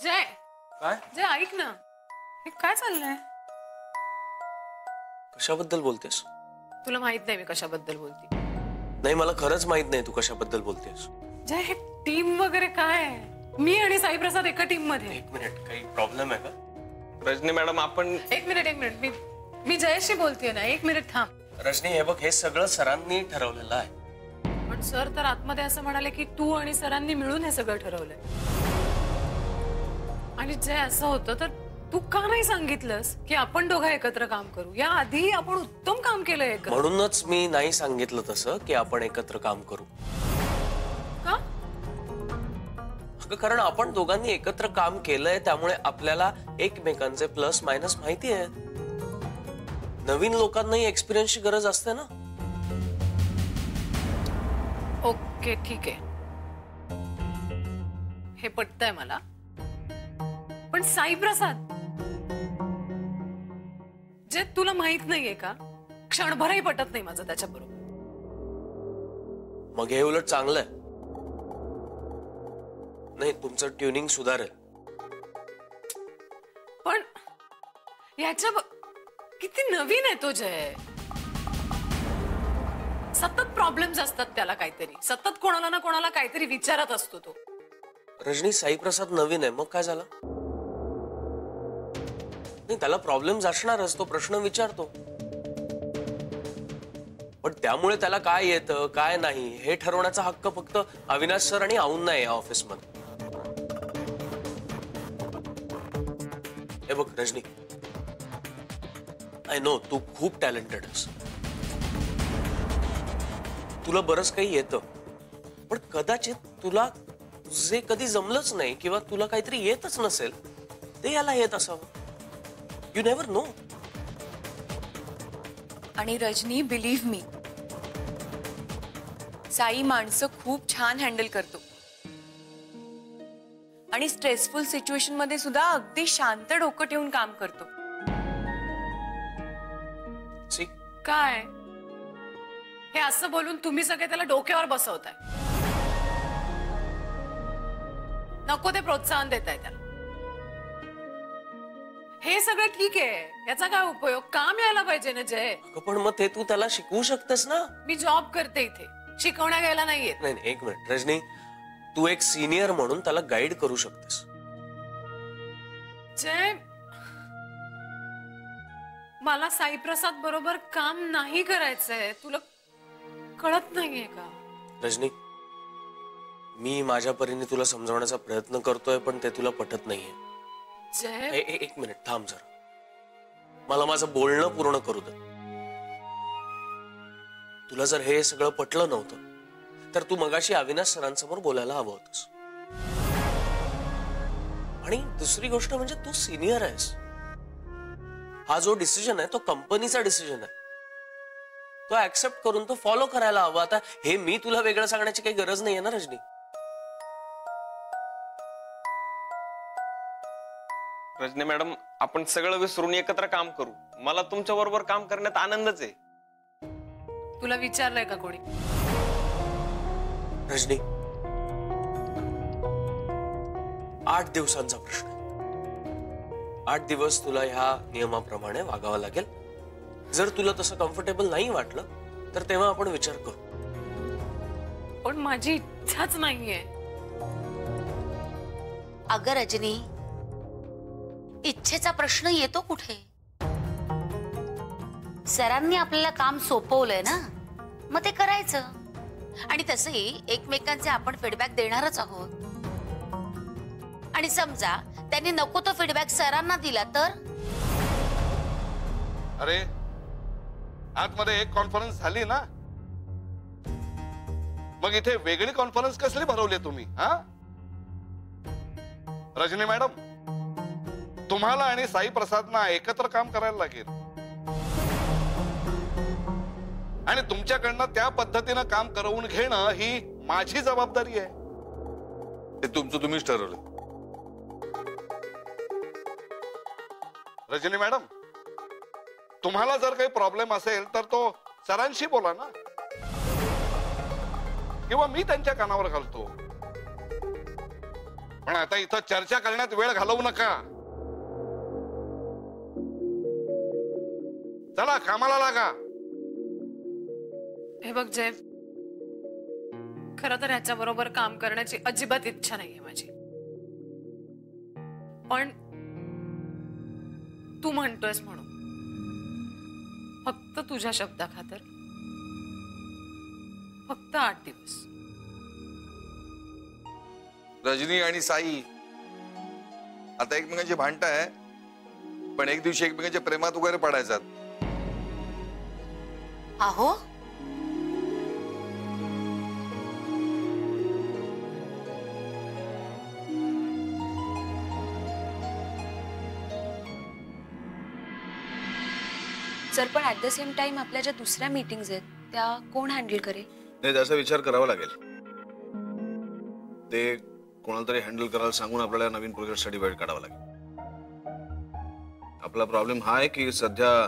जय काय जय ऐक ना, हे काय चाललंय? कशाबद्दल बोलतेस? तुला माहित नाही मी कशाबद्दल बोलते. नाही, मला खरंच माहित नाही तू कशाबद्दल बोलतेस. जय हे टीम वगैरे काय? मी आणि साई प्रसाद एका टीम मध्ये. एक मिनिट, काही प्रॉब्लेम आहे का? रजनी मॅडम आपण एक मिनिट मी जयशी बोलतेय ना, एक मिनिट थांब. रजनी, हे बघ, हे सगळं सरांनी ठरवलेलं आहे. पण सर तर आतमध्ये असं म्हणाले की तू आणि सरांनी मिळून हे सगळं ठरवलंय. आणि जय असं होतं तर तू का नाही सांगितलंस की आपण दोघं एकत्र काम करू? या आधी आपण उत्तम काम केलंय एकत्र. म्हणूनच मी नाही सांगितलं तसं की आपण एकत्र काम करू. का? कारण आपण दोघांनी एकत्र काम केलंय, त्यामुळे आपल्याला एकमेकांचे प्लस मायनस माहिती आहे. नवीन लोकांनाही एक्सपिरियन्सची गरज असते ना. ओके ठीक आहे, हे पटतंय मला. पण साई प्रसाद, जे तुला माहित नाहीये का, क्षणभरही पटत नाही माझं त्याच्याबरोबर. मग हे उलट चांगलं आहे. नाही, तुमचं ट्युनिंग सुधारेल. पण याच्या किती नवीन आहे तो जय. सतत प्रॉब्लेम्स असतात त्याला, काहीतरी सतत कोणाला ना कोणाला काहीतरी विचारत असतो तो. रजनी, साई प्रसाद नवीन आहे, मग काय झालं? नाही, त्याला प्रॉब्लेम्स असणारच, तो प्रश्न विचारतो. पण त्यामुळे त्याला काय येतं काय नाही हे ठरवण्याचा हक्क फक्त अविनाश सर आणि औन नाही या ऑफिसमध्ये. हे बघ रजनी, आय नो तू खूप टॅलेंटेड आहेस, तुला बरंच काही येतं, पण कदाचित तुला जे कधी जमलंच नाही किंवा तुला काहीतरी येतच नसेल ते याला येत असावं. You never know. आणि रजनी, बिलीव्ह मी, साई माणसं खूप छान हँडल करतो आणि स्ट्रेसफुल सिच्युएशन मध्ये सुद्धा अगदी शांत डोकं ठेवून काम करतो. काय हे असं बोलून तुम्ही सगळे त्याला डोक्यावर बसवताय? नको ते प्रोत्साहन देताय त्याला. हे सगळं ठीक आहे, याचा काय उपयोग? काम यायला पाहिजे ना जय. पण मग ते तू त्याला शिकवू शकतेस ना. मी जॉब करते इथे, शिकवण्या घ्यायला नाही येत. नाही, एक मिनिट रजनी, तू एक सिनियर म्हणून त्याला गाईड करू शकतेस. जय, मला साई प्रसाद बरोबर काम नाही करायचंय, तुला कळत नाहीये का? रजनी, मी माझ्या परीने तुला समजावण्याचा प्रयत्न करतोय, पण ते तुला पटत नाहीये. जय, एक मिनिट थांब जरा, मला माझं बोलणं पूर्ण करू दे. तुला जर हे सगळं पटलं नव्हतं तर तू मगाशी अविनाश सरांसमोर बोलायला हवं होतंस. आणि दुसरी गोष्ट म्हणजे तू सिनियर आहेस. हा जो डिसिजन आहे तो कंपनीचा डिसिजन आहे, तो ऍक्सेप्ट करून तो फॉलो करायला हवा. आता हे मी तुला वेगळं सांगण्याची काही गरज नाहीये ना रजनी. रजनी मॅडम, आपण सगळं विसरून एकत्र काम करू. मला तुमच्या बरोबर काम करण्यात आनंदच आहे. तुला विचारलंय का कोणी? रजनी, 8 दिवसांचा प्रश्न आहे. 8 दिवस तुला ह्या नियमाप्रमाणे वागावं लागेल. जर तुला तसं कम्फर्टेबल नाही वाटलं तर तेव्हा आपण विचार करू. पण माझी इच्छाच नाहीये. अगं रजनी, इच्छेचा प्रश्न येतो कुठे? सरांनी आपल्याला काम सोपवलंय ना, मग ते करायचं. आणि तसंही एकमेकांचे आपण फीडबॅक देणारच आहोत. आणि समजा त्यांनी नको तो फीडबॅक सरांना दिला तर? अरे, आतमध्ये एक कॉन्फरन्स झाली ना, मग इथे वेगळी कॉन्फरन्स कसली भरवली तुम्ही? हा रजनी मॅडम, तुम्हाला आणि साई प्रसादना एकत्र काम करायला लागेल आणि तुमच्याकडनं त्या पद्धतीनं काम करवून घेणं ही माझी जबाबदारी आहे. ते तुमचं तुम्हीच ठरवलं. रजनी मॅडम, तुम्हाला जर काही प्रॉब्लेम असेल तर तो सरांशी बोला ना, किंवा मी त्यांच्या कानावर घालतो. पण आता इथं चर्चा करण्यात वेळ घालवू नका. चला कामाला लागा. हे बघ जय, खरं तर ह्याच्या बरोबर काम करण्याची अजिबात इच्छा नाहीये माझी, पण तू म्हणतोयस म्हणून फक्त तुझ्या शब्दाखातर फक्त 8 दिवस. रजनी आणि साई आता एकमेकांची भांडताय, पण एक दिवशी एकमेकांच्या प्रेमात वगैरे पडायचात. अहो सर, पण ऍट द सेम टाइम आपल्या ज्या दुसऱ्या मीटिंग्स आहेत त्या कोण हँडल करेल? नाही, त्याचा विचार करावा लागेल. ते कोणाला तरी हँडल करायला सांगून आपल्याला नवीन प्रोजेक्टसाठी वेळ काढावा लागेल. आपला प्रॉब्लेम हा आहे की सध्या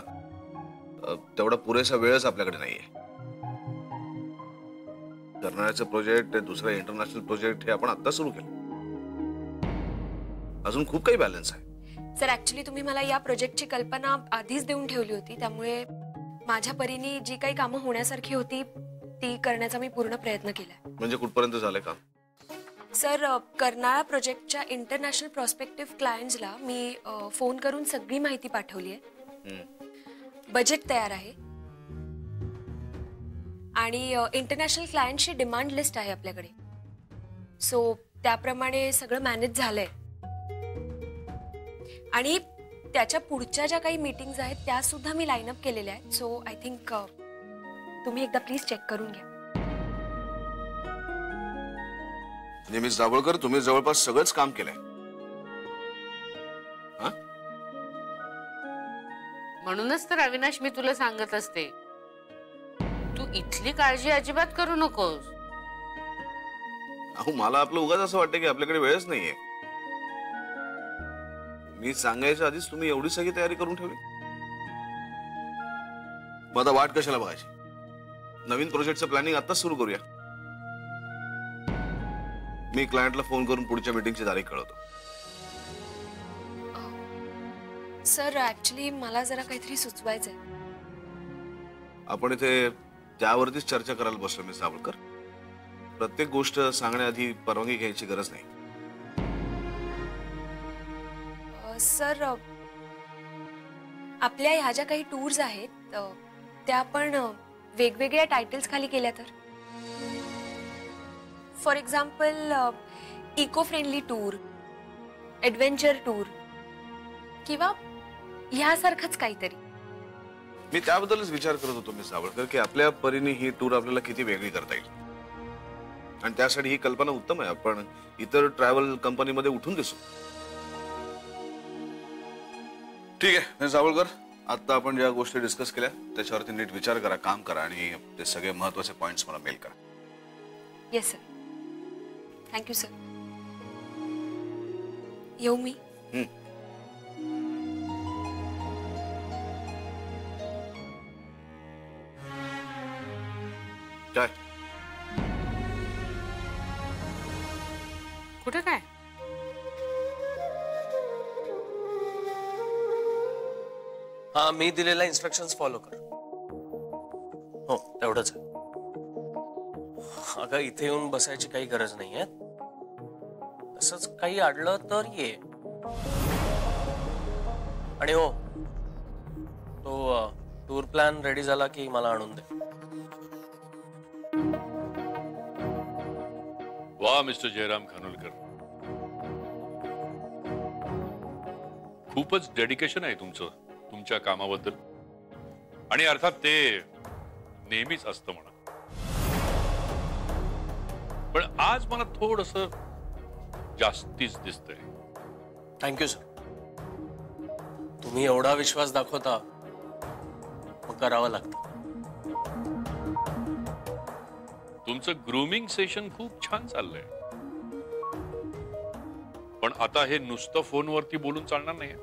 तेवढा पुरेसा वेळच आपल्याकडे नाहीये. करणाऱ्याचं प्रोजेक्ट, दुसरं इंटरनॅशनल प्रोजेक्ट हे आपण आता सुरू केलं. अजून खूप काही बॅलन्स आहे. सर, ऍक्च्युली तुम्ही मला या प्रोजेक्टची कल्पना आधीच देऊन ठेवली होती, त्यामुळे माझ्या परीने जी काही कामं होण्यासारखी होती ती करण्याचा मी पूर्ण प्रयत्न केलाय. म्हणजे कुठपर्यंत झालंय काम? सर, कर्नाळा प्रोजेक्टच्या इंटरनॅशनल प्रॉस्पेक्टिव्ह क्लायंट्सला मी फोन करून सगळी माहिती पाठवली आहे. बजेट तयार आहे आणि इंटरनॅशनल क्लायंटची डिमांड लिस्ट आहे आपल्याकडे. सो त्याप्रमाणे सगळं मॅनेज झालंय आणि त्याच्या पुढच्या ज्या काही मीटिंग्स आहेत त्या सुद्धा मी लाईन अप केलेल्या आहेत. सो आय थिंक तुम्ही एकदा प्लीज चेक करून घ्या. मिस दाभोळकर, तुम्ही जवळपास सगळंच काम केलंय. म्हणूनच तर अविनाश मी तुला सांगत असते, तू इथली काळजी अजिबात करू नकोस. अहो, मला आपलं उगाच असं वाटतं की आपल्याकडे वेळच नाहीये. मी सांगायच्या आधीच तुम्ही एवढी सगळी तयारी करून ठेवली. मग आता वाट कशाला बघायची? नवीन प्रोजेक्टचं प्लॅनिंग आताच सुरू करूया. मी क्लायंटला फोन करून पुढच्या मीटिंगची तारीख कळवतो. सर, ऍक्च्युली मला जरा काहीतरी सुचवायचंय. आपण इथे त्यावरतीच चर्चा करायला बसलो मिस दाभोळकर. प्रत्येक गोष्ट सांगण्याआधी परवानगी घ्यायची गरज नाही. सर, आपल्या ह्या ज्या काही टूर्स आहेत त्या आपण वेगवेगळ्या टायटल्स खाली केल्या तर. For example, eco friendly tour, adventure tour किंवा ह्यासारखंच काहीतरी. मी त्याबद्दलच विचार करत होतो मिस दाभोळकर की आपल्या परीने ही टूर आपल्याला किती वेगळी करता येईल. आणि त्यासाठी ही कल्पना उत्तम आहे. आपण इतर ट्रॅव्हल कंपनीमध्ये उठून दिसू. ठीक आहे मिस दाभोळकर, आता आपण ज्या गोष्टी डिस्कस केल्या त्याच्यावरती नीट विचार करा, काम करा आणि ते सगळे महत्वाचे पॉइंट्स मला मेल करा. Yes sir. Thank you sir. येऊ मी? काय कुठे काय? हा, मी दिलेला इन्स्ट्रक्शन्स फॉलो कर. हो, तेवढंच आहे. अगं, इथे येऊन बसायची काही गरज नाहीये. तसंच काही अडलं तर ये. आणि हो, तो टूर प्लॅन रेडी झाला की मला आणून दे. वा मिस्टर जयराम खानोलकर, खूपच डेडिकेशन आहे तुमचं तुमच्या कामाबद्दल. आणि अर्थात ते नेहमीच असतं म्हणा. पण आज मला थोडस जास्तीच दिसतंय. Thank you sir. तुम्ही एवढा विश्वास दाखवता, मग करावं लागतं. तुमचं ग्रूमिंग सेशन खूप छान चाललंय. पण आता हे नुसतं फोनवरती बोलून चालणार नाही.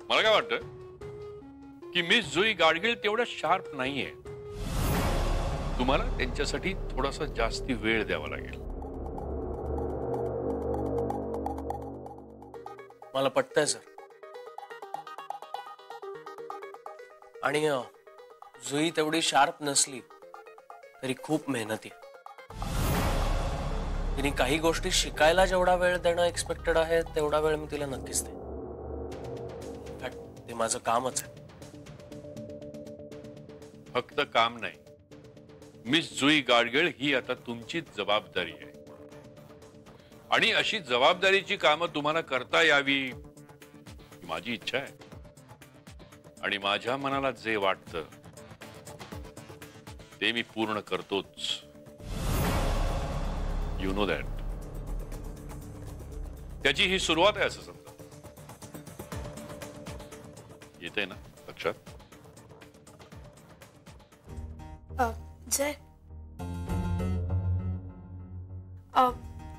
मला काय वाटतं की मिस जुई गाडगीळ तेवढ्या शार्प नाहीये. तुम्हाला त्यांच्यासाठी थोडासा जास्ती वेळ द्यावा लागेल. मला पटतंय सर. आणि जुई तेवढी शार्प नसली तरी खूप मेहनती आहे. तिने काही गोष्टी शिकायला जेवढा वेळ देणं एक्सपेक्टेड आहे तेवढा वेळ मी तिला नक्कीच देईन. ते माझं कामच आहे. फक्त काम नाही, मिस जुई गाडगीळ ही आता तुमचीच जबाबदारी आहे. आणि अशी जबाबदारीची कामं तुम्हाला करता यावी ही माझी इच्छा आहे. आणि माझ्या मनाला जे वाटतं ते मी पूर्ण करतोच. You know that. त्याची ही सुरुवात आहे असं समजा. येते ना लक्षात? जय,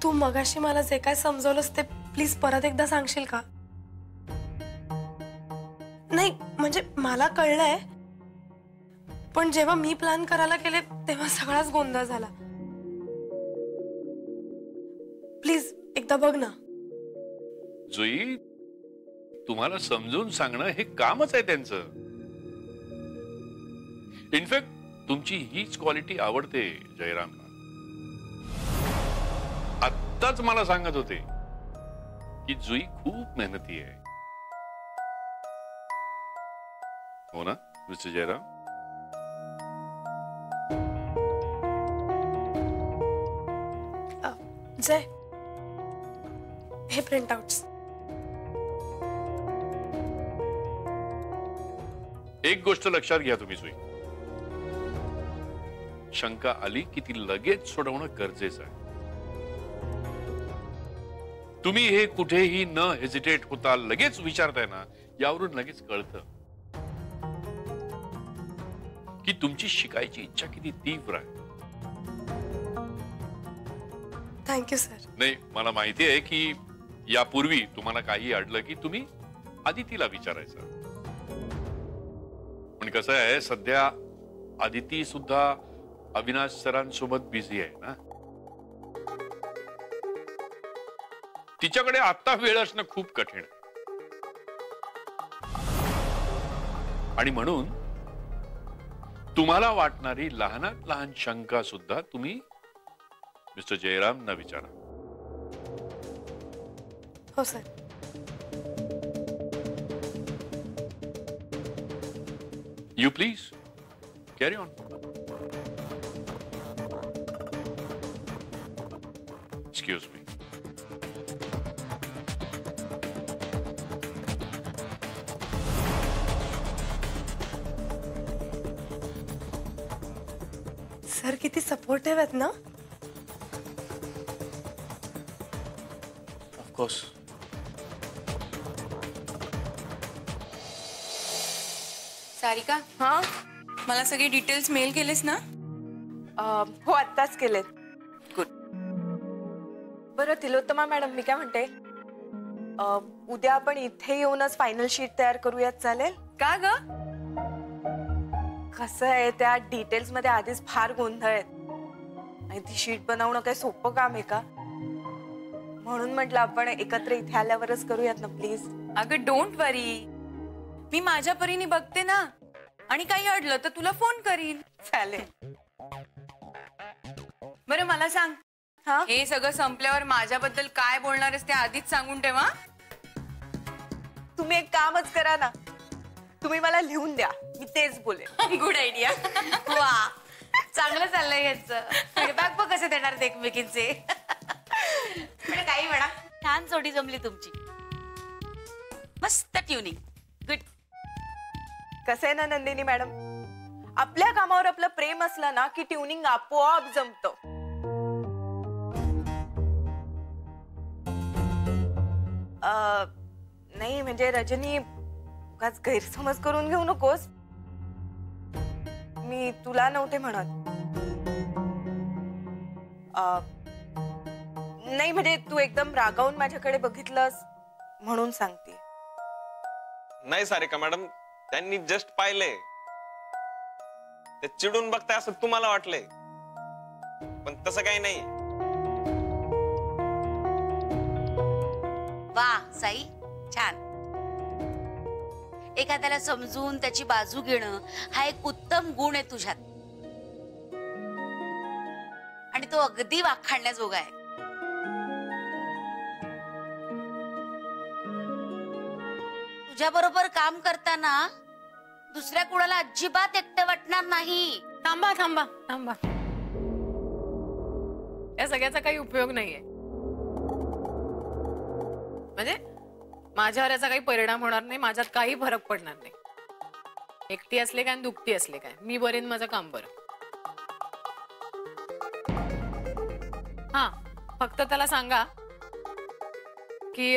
तू मगाशी मला जे काय समजवलंस ते प्लीज परत एकदा सांगशील का? नाही म्हणजे मला कळलंय, पण जेव्हा मी प्लॅन करायला गेले तेव्हा सगळाच गोंधळ झाला. प्लीज एकदा बघ ना. जुई, तुम्हाला समजून सांगणं हे कामच आहे त्यांचं. इनफॅक्ट तुमची हीच क्वालिटी आवडते जयरामला. आत्ताच मला सांगत होते की जुई खूप मेहनती आहे. हो ना मिस्टर जयराम? जय, हे प्रिंटआउट्स. एक गोष्ट लक्षात घ्या तुम्ही जुई, शंका आली की ती लगेच सोडवणं गरजेचं आहे. तुम्ही हे कुठेही न हेजिटेट होता लगेच विचारताय ना, यावरून लगेच कळतं की तुमची शिकायची इच्छा किती तीव्र आहे. Thank you sir. नाही, मला माहिती आहे की यापूर्वी तुम्हाला काही अडलं की तुम्ही आदितीला विचारायचं. पण कसं आहे, सध्या आदिती सुद्धा अविनाश सरांसोबत बिझी आहे ना. तिच्याकडे आता वेळ असणं खूप कठीण आहे. आणि म्हणून तुम्हाला वाटणारी लहानात लहान शंका सुद्धा तुम्ही मिस्टर जयरामना विचारा. हो sir. You please carry on. Excuse me. Sir किती सपोर्टिव्ह आहेत ना. ऑफकोर्स. सारिका, हा मला सगळे डिटेल्स मेल केलेस ना? हो, आत्ताच केलेत. गुड. बरं तिलोत्तमा मॅडम, मी काय म्हणते, उद्या आपण इथे येऊनच फायनल शीट तयार करूयात, चालेल का ग? कसं आहे, त्या डिटेल्स मध्ये आधीच फार गोंधळ आहेत आणि ती शीट बनवणं काही सोपं काम आहे का? म्हणून म्हटलं आपण एकत्र इथे आल्यावरच करूयात ना प्लीज. अगं डोंट वरी, मी माझ्या परीने बघते ना, आणि काही अडलं तर तुला फोन करीन. चालेल. बरं मला सांग, हे सगळं संपल्यावर माझ्याबद्दल काय बोलणार आहेस ते आधीच सांगून ठेवा. तुम्ही एक कामच करा ना, तुम्ही मला लिहून द्या, मी तेच बोलेन. Good idea. वा, चांगलं चाललंय याचं. फीडबॅक बघ कसे देणार ते एकमेकींचे. पण काही म्हणा, छान जोडी जमली तुमची. मस्त ट्युनिंग. गुड. कसं आहे ना नंदिनी मॅडम, आपल्या कामावर आपलं प्रेम असलं ना की ट्युनिंग आपोआप जमतं. नाही म्हणजे रजनी, उगाच गैरसमज करून घेऊ नकोस. मी तुला नव्हते म्हणत. नाही म्हणजे तू एकदम रागावून माझ्याकडे बघितलंस म्हणून सांगते. नाही सारिका मॅडम, त्यांनी जस्ट पाहिलंय, ते चिडून बघताय असं तुम्हाला वाटलंय, पण तसं काही नाही. वा साई, छान. एखाद्याला समजून त्याची बाजू घेणं हा एक उत्तम गुण आहे तुझ्यात आणि तो अगदी वाखाणण्याजोगा आहे. तुझ्या बरोबर काम करताना दुसऱ्या कुणाला अजिबात एकटं वाटणार नाही. थांबा थांबा थांबा, या सगळ्याचा काही उपयोग नाहीये. म्हणजे माझ्यावर याचा काही परिणाम होणार नाही, माझ्यात काही फरक पडणार नाही. एकटी असले काय आणि दुखती असले काय, मी बरेन माझं काम बरं. हा, फक्त त्याला सांगा की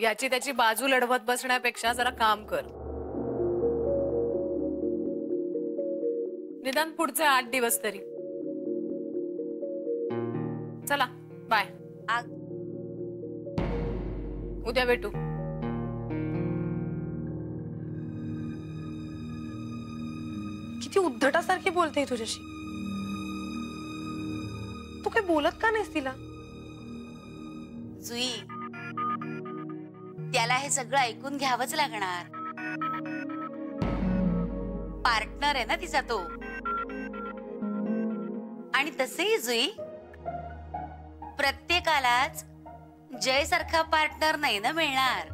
याची त्याची बाजू लढवत बसण्यापेक्षा जरा काम कर. निदान पुढचे 8 दिवस तरी. चला बाय. उद्या भेटू. किती उद्धटासारखी बोलते तुझ्याशी. तू काही बोलत का नाहीस तिला? जुई, त्याला हे सगळं ऐकून घ्यावंच लागणार. पार्टनर आहे ना तिचा तो. आणि तसेही जुई, प्रत्येकालाच जय सारखा पार्टनर नाही ना मिळणार.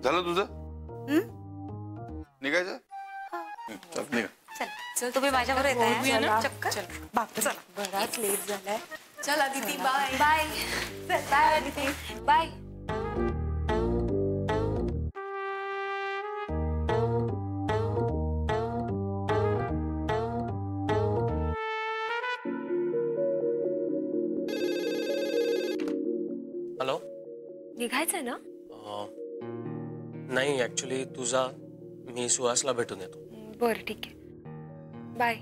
झालं तुझं? निघायचं? चल निघा. चल तुम्ही माझ्यावर येताय. चक्कर. बाप चला, बराच लेट झालाय. चल Aditi, bye. Bye bye Aditi, bye. Hello. निघायचंय ना? नाही, ऍक्च्युली तुझा मी सुहासला भेटून येतो. बरं ठीक आहे, बाय.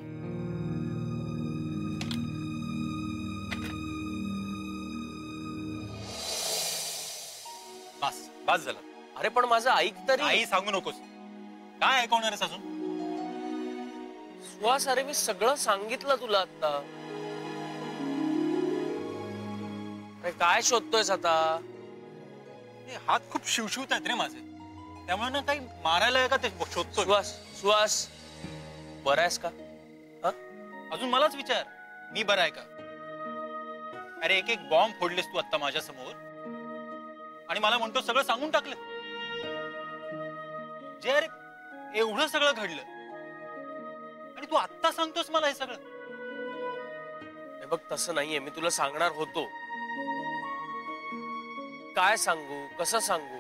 बस बस झालं. अरे पण माझं ऐक तरी. आई सांगू नकोस. काय ऐकवणार आहेस अजून? सुहास, अरे मी सगळं सांगितलं तुला आता. अरे काय शोधतोयस आता? हात खूप शिवशिवत आहेत रे माझे, त्यामुळे ना काही मारायला का ते शोधतोय. सुहास, सुहास, बरा आहेस का? अजून मलाच विचार, मी बरा आहे का? अरे एक एक बॉम्ब फोडलेस तू आता माझ्या समोर आणि मला म्हणतो सगळं सांगून टाकलं. जे अरे एवढं सगळं घडलं आणि तू आत्ता सांगतोस मला हे सगळं. हे बघ, तसं नाहीये. मी तुला सांगणार होतो. काय सांगू, कसं सांगू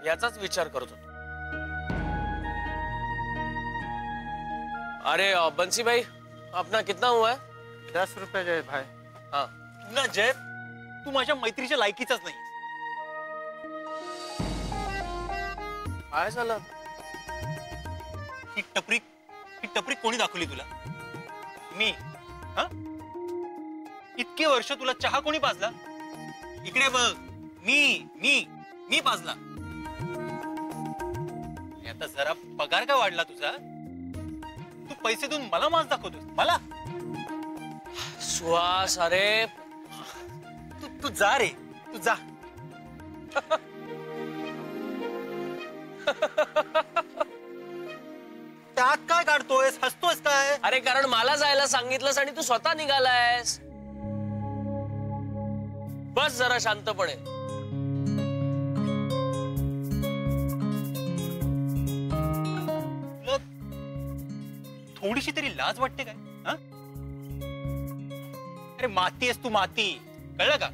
याचाच विचार करत होतो. अरे बंसी भाई, अपना कितना हुआ है? 10 रुपये जय भाई. हाँ ना जय, तू माझ्या मैत्रीच्या लायकीचाच नाही. काय झालं? ही टपरी कोणी दाखवली तुला? मी. हा, इतके वर्ष तुला चहा कोणी पाजला? इकडे बघ, मी पाजला. आता जरा पगार का वाढला तुझा? तू पैसे देऊन मला मास दाखवतोस मला? सुहास, अरे तू जा रे, तू जा. त्यात काय काढतोयस, हसतोयस काय? अरे कारण मला जायला सांगितलंस आणि तू स्वतः निघालायस. बस जरा शांतपणे. थोडीशी तरी लाज वाटते काय? हा? अरे माती आहेस तू, माती. कळलं का?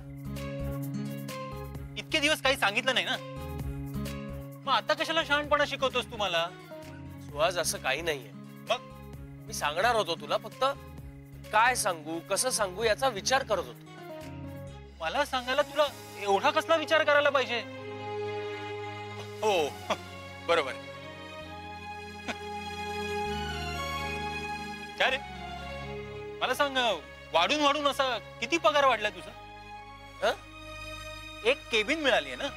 इतके दिवस काही सांगितलं नाही ना, मग आता कशाला शहाणपणा शिकवतोस तू मला? सुहास, असं काही नाहीये. मग मी सांगणार होतो तुला, फक्त काय सांगू, कसं सांगू याचा विचार करत होतो. मला सांगायला तुला एवढा कसला विचार करायला पाहिजे? हो बरोबर. काय रे, मला सांग, वाढून वाढून असा किती पगार वाढलाय तुझा? एक केबिन मिळाली आहे ना?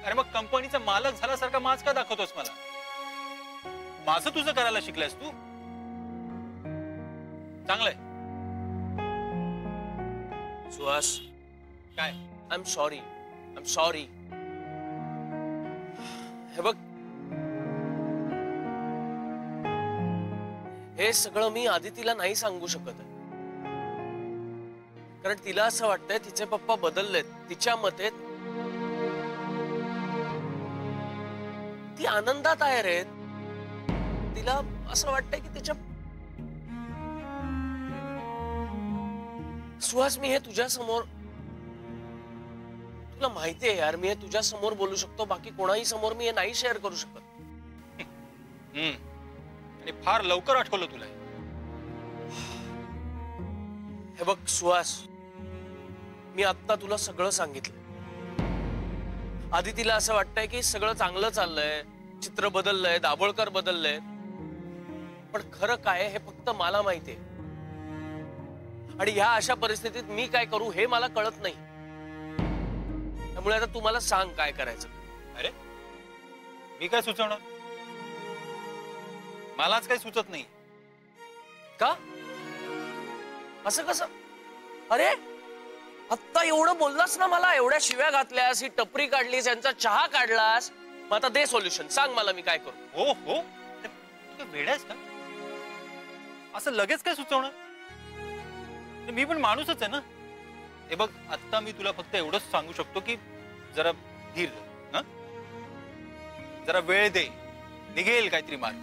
अरे मग कंपनीचा मालक झाल्यासारखा माज का दाखवतोस मला? माझं तुझं करायला शिकलायस तू? चांगलंय. सुहास, काय? I am sorry, I am sorry. हे बघ, हे सगळं मी आदितीला नाही सांगू शकत आहे. कारण तिला असं वाटतंय तिचे पप्पा बदललेत. तिच्या मते ती आनंदात आहे रे. तिला असं वाटतंय की तिच्या सुहास, मी हे तुझ्या समोर, तुला माहिती आहे यार, मी हे तुझ्या समोर बोलू शकतो, बाकी कोणाही समोर मी हे नाही शेअर करू शकत. आणि फार लवकर आठवलं तुला. हे बघ सुहास, मी आत्ता तुला सगळं सांगितलं. आदितीला असं वाटतंय की सगळं चांगलं चाललंय, चित्र बदललंय, दाभोळकर बदललंय. पण खरं काय हे फक्त मला माहितीये. आणि ह्या अशा परिस्थितीत मी काय करू हे मला कळत नाही. त्यामुळे आता तू मला सांग काय करायचं. अरे मी काय सुचवणार? मलाच काही सुचत नाही. का? असं कसं? अरे आत्ता एवढं बोललास ना मला, एवढ्या शिव्या घातल्यास, ही टपरी काढलीस, यांचा चहा काढलास. मग आता दे सोल्युशन, सांग मला मी काय करू. हो हो, तू वेडायस का? असं लगेच काय सुचवणार? मी पण माणूसच आहे ना. हे बघ, आता मी तुला फक्त एवढंच सांगू शकतो की जरा धीर धर, जरा वेळ दे, निघेल काहीतरी मार्ग.